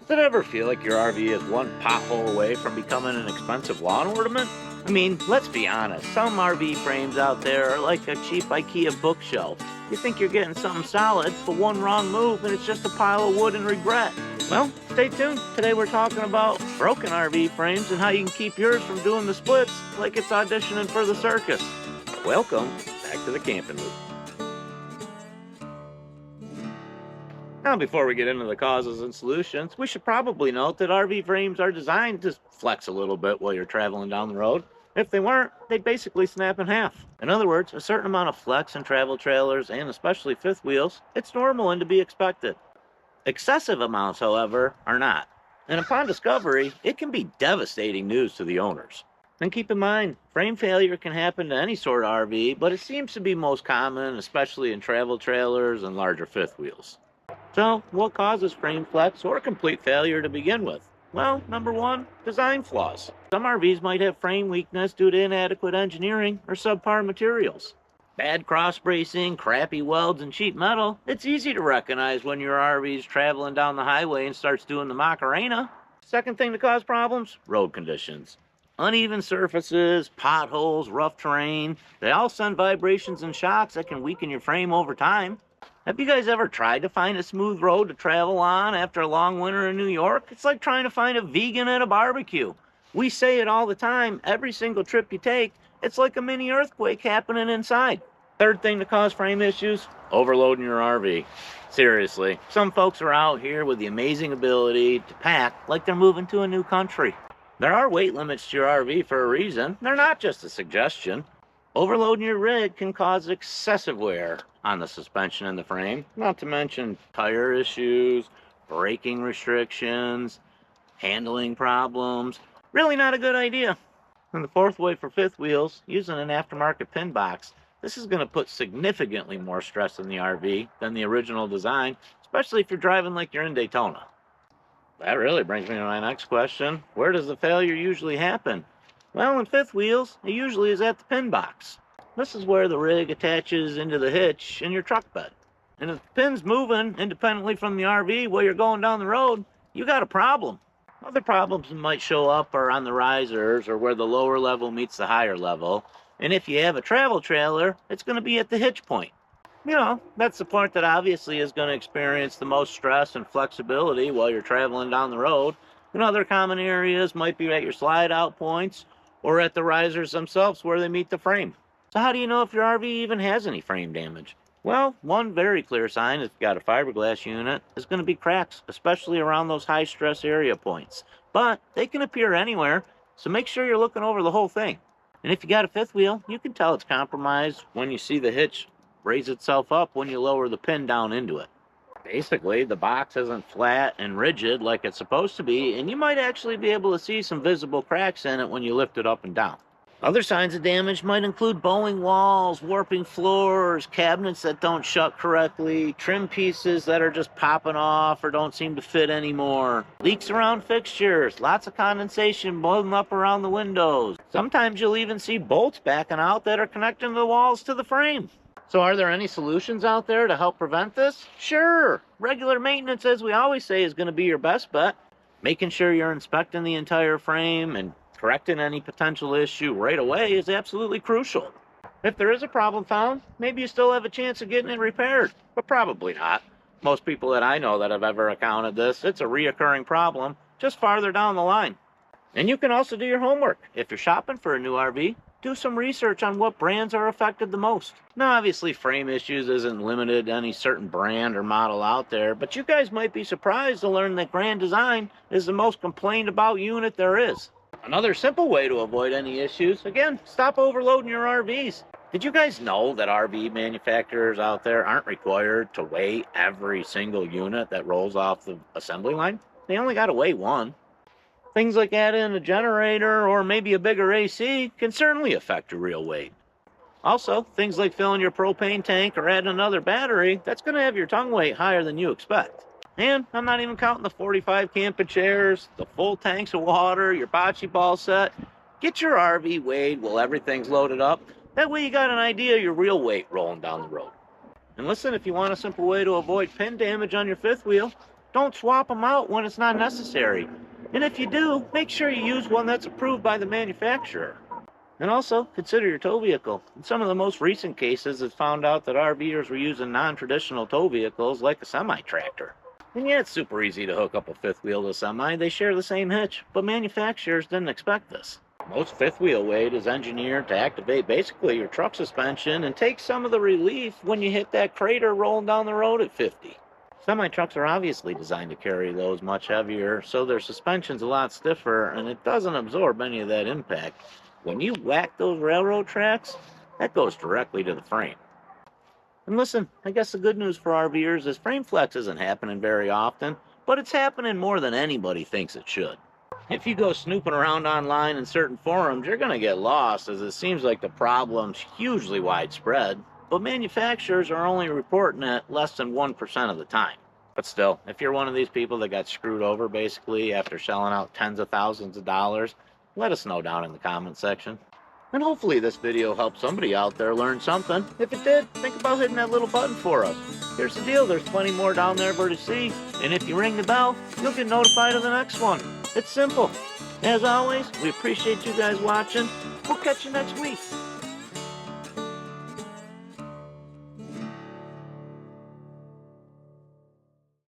Does it ever feel like your RV is one pothole away from becoming an expensive lawn ornament? I mean, let's be honest, some RV frames out there are like a cheap IKEA bookshelf. You think you're getting something solid, but one wrong move and it's just a pile of wood and regret. Well, stay tuned. Today we're talking about broken RV frames and how you can keep yours from doing the splits like it's auditioning for the circus. Welcome back to the Camping Loop. Now, before we get into the causes and solutions, we should probably note that RV frames are designed to flex a little bit while you're traveling down the road. If they weren't, they'd basically snap in half. In other words, a certain amount of flex in travel trailers and especially fifth wheels, it's normal and to be expected. Excessive amounts, however, are not. And upon discovery, it can be devastating news to the owners. And keep in mind, frame failure can happen to any sort of RV, but it seems to be most common, especially in travel trailers and larger fifth wheels. So, what causes frame flex or complete failure to begin with? Well, number one, design flaws. Some RVs might have frame weakness due to inadequate engineering or subpar materials. Bad cross bracing, crappy welds, and cheap metal. It's easy to recognize when your RV's traveling down the highway and starts doing the Macarena. Second thing to cause problems, road conditions. Uneven surfaces, potholes, rough terrain, they all send vibrations and shocks that can weaken your frame over time. Have you guys ever tried to find a smooth road to travel on after a long winter in New York? It's like trying to find a vegan at a barbecue. We say it all the time, every single trip you take, it's like a mini earthquake happening inside. Third thing to cause frame issues, overloading your RV. Seriously, some folks are out here with the amazing ability to pack like they're moving to a new country. There are weight limits to your RV for a reason. They're not just a suggestion. Overloading your rig can cause excessive wear on the suspension and the frame, not to mention tire issues, braking restrictions, handling problems. Really not a good idea. And the fourth way for fifth wheels, using an aftermarket pin box. This is going to put significantly more stress on the RV than the original design, especially if you're driving like you're in Daytona. That really brings me to my next question. Where does the failure usually happen? Well, in fifth wheels, it usually is at the pin box. This is where the rig attaches into the hitch in your truck bed. And if the pin's moving independently from the RV while you're going down the road, you got a problem. Other problems that might show up are on the risers or where the lower level meets the higher level. And if you have a travel trailer, it's going to be at the hitch point. You know, that's the point that obviously is going to experience the most stress and flexibility while you're traveling down the road. And other common areas might be at your slide out points or at the risers themselves where they meet the frame. So how do you know if your RV even has any frame damage? Well, one very clear sign if you've got a fiberglass unit is going to be cracks, especially around those high stress area points. But they can appear anywhere, so make sure you're looking over the whole thing. And if you got a fifth wheel, you can tell it's compromised when you see the hitch raise itself up when you lower the pin down into it. Basically, the box isn't flat and rigid like it's supposed to be, and you might actually be able to see some visible cracks in it when you lift it up and down. Other signs of damage might include bowing walls, warping floors, cabinets that don't shut correctly, trim pieces that are just popping off or don't seem to fit anymore, leaks around fixtures, lots of condensation building up around the windows. Sometimes you'll even see bolts backing out that are connecting the walls to the frame. So are there any solutions out there to help prevent this? Sure. Regular maintenance, as we always say, is going to be your best bet. Making sure you're inspecting the entire frame and correcting any potential issue right away is absolutely crucial. If there is a problem found, maybe you still have a chance of getting it repaired, but probably not. Most people that I know that have ever encountered this, it's a reoccurring problem just farther down the line. And you can also do your homework. If you're shopping for a new RV, do some research on what brands are affected the most. Now, obviously, frame issues isn't limited to any certain brand or model out there, but you guys might be surprised to learn that Grand Design is the most complained about unit there is. Another simple way to avoid any issues, again, stop overloading your RVs. Did you guys know that RV manufacturers out there aren't required to weigh every single unit that rolls off the assembly line? They only got to weigh one. Things like adding a generator or maybe a bigger AC can certainly affect your real weight. Also, things like filling your propane tank or adding another battery, that's going to have your tongue weight higher than you expect. And I'm not even counting the 45 camping chairs, the full tanks of water, your bocce ball set. Get your RV weighed while everything's loaded up. That way you got an idea of your real weight rolling down the road. And listen, if you want a simple way to avoid pin damage on your fifth wheel, Don't swap them out when it's not necessary. And if you do, make sure you use one that's approved by the manufacturer. And also, consider your tow vehicle. In some of the most recent cases, it's found out that RVers were using non-traditional tow vehicles like a semi-tractor. And yeah, it's super easy to hook up a fifth wheel to a semi. They share the same hitch, but manufacturers didn't expect this. Most fifth wheel weight is engineered to activate basically your truck suspension and take some of the relief when you hit that crater rolling down the road at 50. Semi-trucks are obviously designed to carry loads much heavier, so their suspension's a lot stiffer and it doesn't absorb any of that impact. When you whack those railroad tracks, that goes directly to the frame. And listen, I guess the good news for RVers is frame flex isn't happening very often, but it's happening more than anybody thinks it should. If you go snooping around online in certain forums, you're going to get lost, as it seems like the problem's hugely widespread, but manufacturers are only reporting it less than 1% of the time. But still, if you're one of these people that got screwed over basically after shelling out tens of thousands of dollars, let us know down in the comment section. And hopefully this video helped somebody out there learn something. If it did, think about hitting that little button for us. Here's the deal, there's plenty more down there for you to see, and if you ring the bell, you'll get notified of the next one. It's simple. As always, we appreciate you guys watching. We'll catch you next week.